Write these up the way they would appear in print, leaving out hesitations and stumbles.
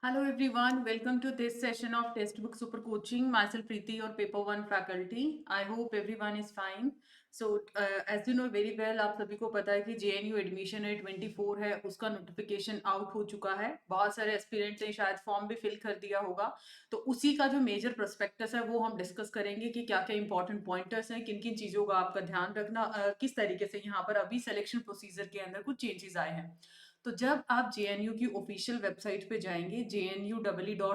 Hello everyone, welcome to this session of Textbook Super Coaching. Myself Preeti, your paper one faculty. I hope everyone is fine. So as you know very well, आप सभी को पता है कि JNU admission है 24 है, उसका notification out हो चुका है। बहुत सारे एस्पिरेंट्स ने शायद फॉर्म भी फिल कर दिया होगा। तो उसी का जो मेजर प्रोस्पेक्टस है वो हम डिस्कस करेंगे कि क्या क्या इंपॉर्टेंट पॉइंटर्स हैं, किन किन चीज़ों का आपका ध्यान रखना, किस तरीके से यहाँ पर अभी सिलेक्शन प्रोसीजर के अंदर कुछ चेंजेस आए हैं। तो जब आप जेएनयू की ऑफिशियल वेबसाइट पे जाएंगे jnu.ac.in,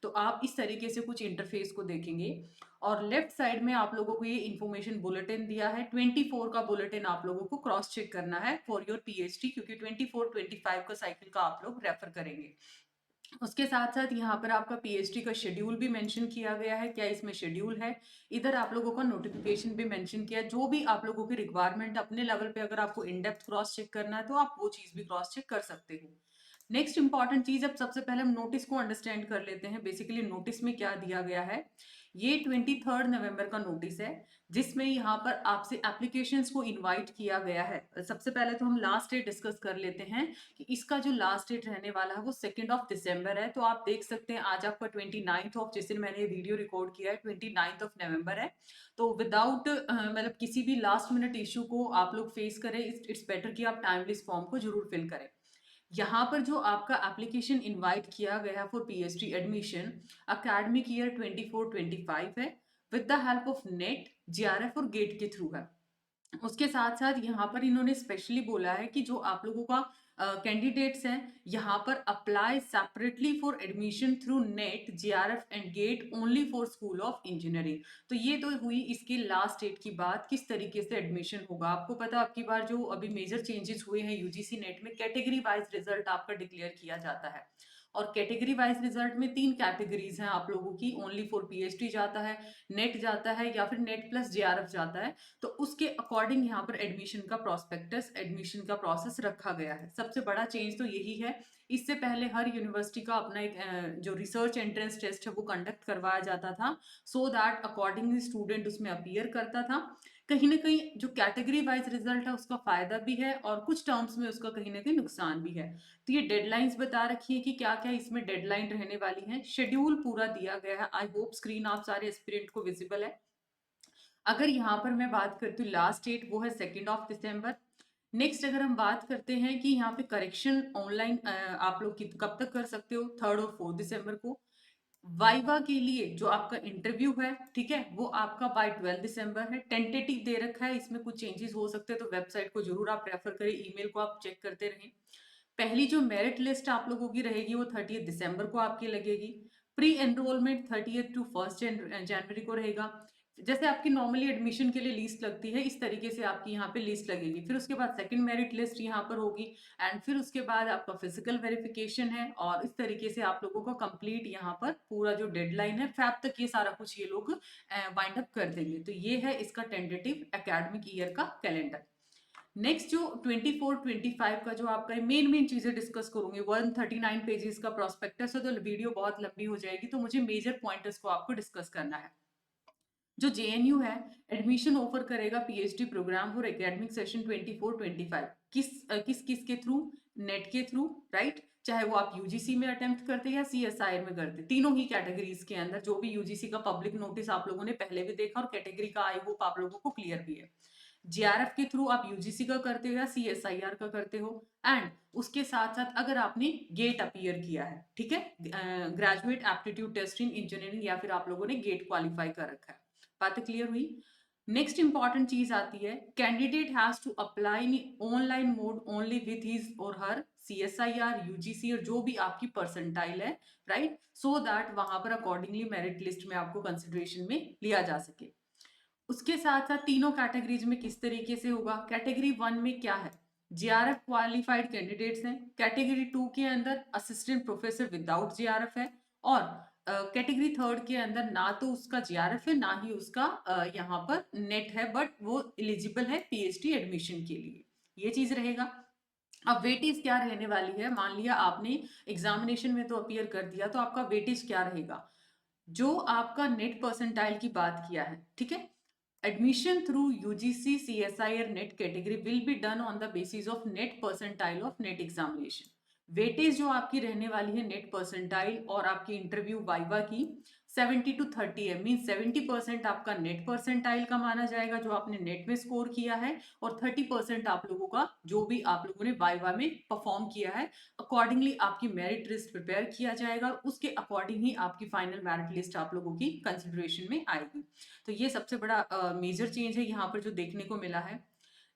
तो आप इस तरीके से कुछ इंटरफेस को देखेंगे और लेफ्ट साइड में आप लोगों को ये इन्फॉर्मेशन बुलेटिन दिया है। 24 का बुलेटिन आप लोगों को क्रॉस चेक करना है फॉर योर पीएचडी, क्योंकि 24-25 का साइकिल का आप लोग रेफर करेंगे। उसके साथ साथ यहाँ पर आपका पीएचडी का शेड्यूल भी मेंशन किया गया है, क्या इसमें शेड्यूल है। इधर आप लोगों का नोटिफिकेशन भी मेंशन किया है। जो भी आप लोगों की रिक्वायरमेंट अपने लेवल पे अगर आपको इन डेप्थ क्रॉस चेक करना है तो आप वो चीज भी क्रॉस चेक कर सकते हो। नेक्स्ट इंपॉर्टेंट चीज, अब सबसे पहले हम नोटिस को अंडरस्टैंड कर लेते हैं। बेसिकली नोटिस में क्या दिया गया है, ये 23 नवंबर का नोटिस है जिसमें यहाँ पर आपसे एप्लीकेशंस को इनवाइट किया गया है। सबसे पहले तो हम लास्ट डेट डिस्कस कर लेते हैं कि इसका जो लास्ट डेट रहने वाला है वो 2 है। तो आप देख सकते हैं आज आपका 29 ऑफ, जिस दिन मैंने ये वीडियो रिकॉर्ड किया है, 29 है। तो विदाउट मतलब किसी भी लास्ट मिनट इश्यू को आप लोग फेस करें, इट्स बेटर कि आप टाइमली इस फॉर्म को जरूर फिल करें। यहाँ पर जो आपका एप्लीकेशन इनवाइट किया गया for PhD admission academic year 24-25 है, with the help of net, GRF और गेट के थ्रू है। उसके साथ साथ यहाँ पर इन्होंने स्पेशली बोला है कि जो आप लोगों का कैंडिडेट्स हैं यहाँ पर apply separately for admission through net, GRF and get only for school of engineering. तो ये तो हुई इसकी लास्ट डेट की बात, किस तरीके से एडमिशन होगा। आपको पता है आपकी बार जो अभी मेजर चेंजेस हुए हैं यूजीसी नेट में, कैटेगरी वाइज रिजल्ट आपका डिक्लेयर किया जाता है और कैटेगरी वाइज रिजल्ट में 3 कैटेगरीज हैं आप लोगों की। ओनली फॉर पीएचडी जाता है, नेट जाता है या फिर नेट प्लस जीआरएफ जाता है। तो उसके अकॉर्डिंग यहाँ पर एडमिशन का प्रोस्पेक्टस, एडमिशन का प्रोसेस रखा गया है। सबसे बड़ा चेंज तो यही है। इससे पहले हर यूनिवर्सिटी का अपना एक जो रिसर्च एंट्रेंस टेस्ट है वो कंडक्ट करवाया जाता था, सो दैट अकॉर्डिंगली स्टूडेंट उसमें अपीयर करता था। कहीं ना कहीं जो कैटेगरी वाइज रिजल्ट है उसका फायदा भी है और कुछ टर्म्स में उसका कहीं ना कहीं नुकसान भी है। तो ये डेडलाइंस बता रखी है कि क्या क्या इसमें डेडलाइन रहने वाली है। शेड्यूल पूरा दिया गया है। आई होप स्क्रीन आप सारे एस्पिरेंट को विजिबल है। अगर यहाँ पर मैं बात करती हूँ लास्ट डेट वो है 2 दिसंबर। नेक्स्ट अगर हम बात करते हैं कि यहाँ पे करेक्शन ऑनलाइन आप लोग कब तक कर सकते हो, 3 और 4 दिसंबर को। वाइवा के लिए जो आपका इंटरव्यू है, ठीक है, वो आपका बाय 12 दिसंबर है। टेंटेटिव दे रखा है, इसमें कुछ चेंजेस हो सकते हैं, तो वेबसाइट को जरूर आप रेफर करें, ईमेल को आप चेक करते रहें। पहली जो मेरिट लिस्ट आप लोगों की रहेगी वो 30 दिसंबर को आपकी लगेगी। प्री एनरोलमेंट 30 to 1 जनवरी को रहेगा। जैसे आपकी नॉर्मली एडमिशन के लिए लिस्ट लगती है, इस तरीके से आपकी यहाँ पे लिस्ट लगेगी। फिर उसके बाद सेकंड मेरिट लिस्ट यहाँ पर होगी एंड फिर उसके बाद आपका फिजिकल वेरिफिकेशन है और इस तरीके से आप लोगों का कंप्लीट यहाँ पर पूरा जो डेडलाइन है फैब तक ये सारा कुछ ये लोग वाइंड अप कर देंगे। तो ये है इसका टेंटेटिव एकेडमिक ईयर का कैलेंडर। नेक्स्ट जो 24-25 का जो आपका मेन मेन चीजें डिस्कस करूंगी, 139 पेजेस का प्रोस्पेक्टस है, तो वीडियो बहुत लंबी हो जाएगी, तो मुझे मेजर पॉइंटर्स को आपको डिस्कस करना है। जो जेएनयू है एडमिशन ऑफर करेगा PhD program for academic session 24-25, किस किस के थ्रू, नेट के थ्रू, राइट। चाहे वो आप यूजीसी में अटेम्प्ट करते या सीएसआईआर में करते, तीनों ही कैटेगरीज के अंदर। जो भी यूजीसी का पब्लिक नोटिस आप लोगों ने पहले भी देखा और कैटेगरी का आई होप आप लोगों को क्लियर भी है। जीआरएफ के थ्रू आप यूजीसी का करते हो या सीएसआईआर का करते हो, एंड उसके साथ साथ अगर आपने गेट अपीयर किया है, ठीक है, graduate aptitude test in engineering, या फिर आप लोगों ने गेट क्वालिफाई कर रखा है। बात क्लियर हुई। नेक्स्ट इंपॉर्टेंट चीज आती है, candidate has to apply in online mode only with his or her CSIR, UGC और जो भी आपकी परसेंटाइल है, राइट, सो दैट वहां पर अकॉर्डिंगली मेरिट लिस्ट में आपको कंसिडरेशन में लिया जा सके। उसके साथ साथ तीनों कैटेगरीज में किस तरीके से होगा। कैटेगरी 1 में क्या है, जीआरएफ क्वालिफाइड कैंडिडेट्स हैं। कैटेगरी 2 के अंदर असिस्टेंट प्रोफेसर विदाउट जीआरएफ है। और कैटेगरी 3 के अंदर ना तो उसका जीआरएफ है ना ही उसका यहाँ पर नेट है, बट वो एलिजिबल है पीएचडी एडमिशन के लिए। ये चीज रहेगा। अब वेटेज क्या रहने वाली है, मान लिया आपने एग्जामिनेशन में तो अपियर कर दिया, तो आपका वेटेज क्या रहेगा। जो आपका नेट परसेंटाइल की बात किया है, ठीक है, admission through UGC CSIR net category will be done on the basis of net percentile of net examination. Weightage जो आपकी रहने वाली है नेट परसेंटाइल और आपकी इंटरव्यू वाइवा की 70 to 30 है, मीन 70% आपका नेट परसेंटाइल का माना जाएगा जो आपने नेट में स्कोर किया है, और 30% आप लोगों का जो भी आप लोगों ने वाइवा में परफॉर्म किया है, अकॉर्डिंगली आपकी मेरिट लिस्ट प्रिपेयर किया जाएगा और उसके अकॉर्डिंग ही आपकी फाइनल मेरिट लिस्ट आप लोगों की कंसिडरेशन में आएगी। तो ये सबसे बड़ा मेजर चेंज है यहाँ पर जो देखने को मिला है।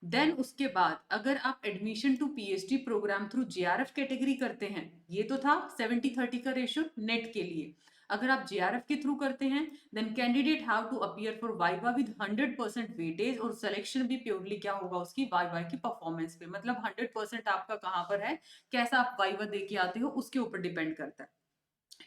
देन उसके बाद अगर आप admission to PhD program through JRF category करते हैं, ये तो था 70-30 का रेशियो नेट के लिए। अगर आप जेआरएफ के थ्रू करते हैं then candidate have to appear for viva with 100% weightage, और सिलेक्शन भी प्योरली क्या होगा उसकी वाइवा की परफॉर्मेंस पे, मतलब 100% आपका कहाँ पर है, कैसा आप वाइवा दे के आते हो उसके ऊपर डिपेंड करता है।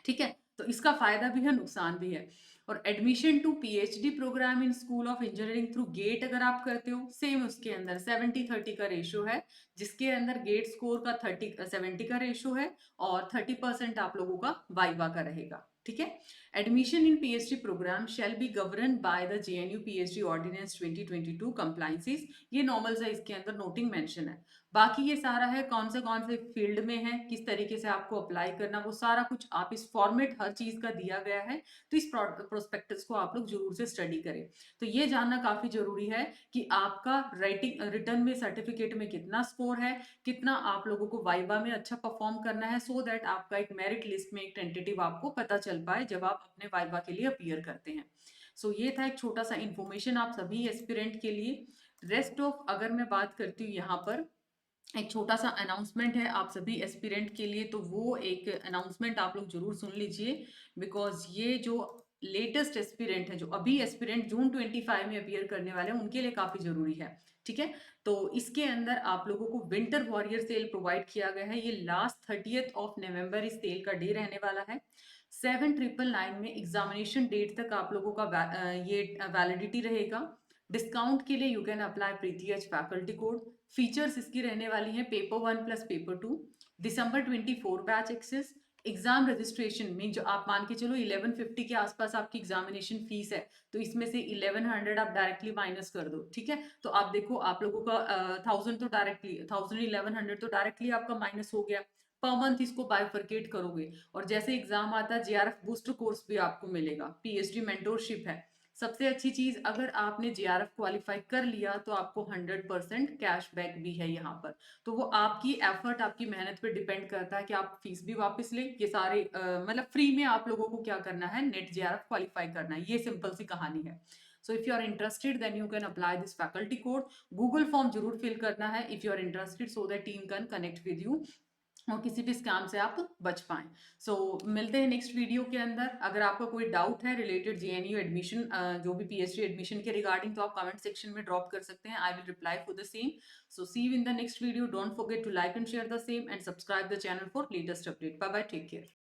ठीक है, तो इसका फायदा भी है नुकसान भी है। और admission to PhD program in school of engineering through GATE अगर आप करते हो, सेम उसके अंदर 70-30 का रेशियो है, जिसके अंदर गेट स्कोर का 70 का रेशियो है और 30% आप लोगों का वाइवा का रहेगा। ठीक है, admission in PhD program shall be govern by the JNU PhD ordinance 2022 compliances, ये नॉर्मल सा इसके अंदर नोटिंग मेंशन है। बाकी ये सारा है कौन से फील्ड में है, किस तरीके से आपको अप्लाई करना, वो सारा कुछ आप इस फॉर्मेट हर चीज का दिया गया है। तो इस प्रोस्पेक्टस को आप लोग जरूर से स्टडी करें। तो ये जानना काफी जरूरी है कि आपका राइटिंग रिटर्न में सर्टिफिकेट में कितना स्कोर है, कितना आप लोगों को वाइवा में अच्छा परफॉर्म करना है, सो दैट आपका एक मेरिट लिस्ट में एक टेंटेटिव आपको पता चल पाए जब आप अपने वाइवा के लिए अपीयर करते हैं। सो ये था एक छोटा सा इंफॉर्मेशन आप सभी एस्पिरेंट के लिए। रेस्ट ऑफ अगर मैं बात करती हूँ यहाँ पर एक छोटा सा अनाउंसमेंट है आप सभी एस्पिरेंट के लिए, तो वो एक अनाउंसमेंट आप लोग जरूर सुन लीजिए, बिकॉज ये जो लेटेस्ट एस्पिरेंट है, जो अभी एस्पिरेंट जून 25 में अपियर करने वाले हैं, उनके लिए काफी जरूरी है। ठीक है, तो इसके अंदर आप लोगों को विंटर वॉरियर सेल प्रोवाइड किया गया है। ये लास्ट 30 नवंबर इस सेल का डे रहने वाला है। 7999 में एग्जामिनेशन डेट तक आप लोगों का ये वैलिडिटी रहेगा। डिस्काउंट के लिए you can apply Preeti H faculty code. Features इसकी रहने वाली हैं पेपर 1 प्लस पेपर 2, दिसंबर 24 बैच एक्सेस, एग्जाम रजिस्ट्रेशन में जो आप मान के चलो 1150 के आसपास आपकी एग्जामिनेशन फीस है, तो इसमें से 1100 आप डायरेक्टली माइनस कर दो। ठीक है, तो आप देखो आप लोगों का 1000 तो डायरेक्टली 1100 तो डायरेक्टली आपका माइनस हो गया। पर मंथ इसको बाइफरकेट करोगे और जैसे एग्जाम आता है जेआरएफ बूस्टर कोर्स भी आपको मिलेगा, पीएचडी मेंटोरशिप है। सबसे अच्छी चीज अगर आपने जेआरएफ क्वालिफाई कर लिया तो आपको 100% कैशबैक भी है यहाँ पर। तो वो आपकी एफर्ट आपकी मेहनत पे डिपेंड करता है कि आप फीस भी वापस लें, ये सारे मतलब फ्री में आप लोगों को क्या करना है, नेट जेआरएफ क्वालिफाई करना है। ये सिंपल सी कहानी है। So if you are interested then you can apply this faculty code. Google form जरूर फिल करना है if you are interested, so that team can connect with you और किसी भी स्कैम से आप बच पाएं। सो मिलते हैं नेक्स्ट वीडियो के अंदर। अगर आपका कोई डाउट है रिलेटेड जेएनयू एडमिशन जो भी पीएचडी एडमिशन के रिगार्डिंग, तो आप कमेंट सेक्शन में ड्रॉप कर सकते हैं। I will reply for the same. So see you in the next video. Don't forget to like and share the same and subscribe the channel for latest update. Bye bye, take care.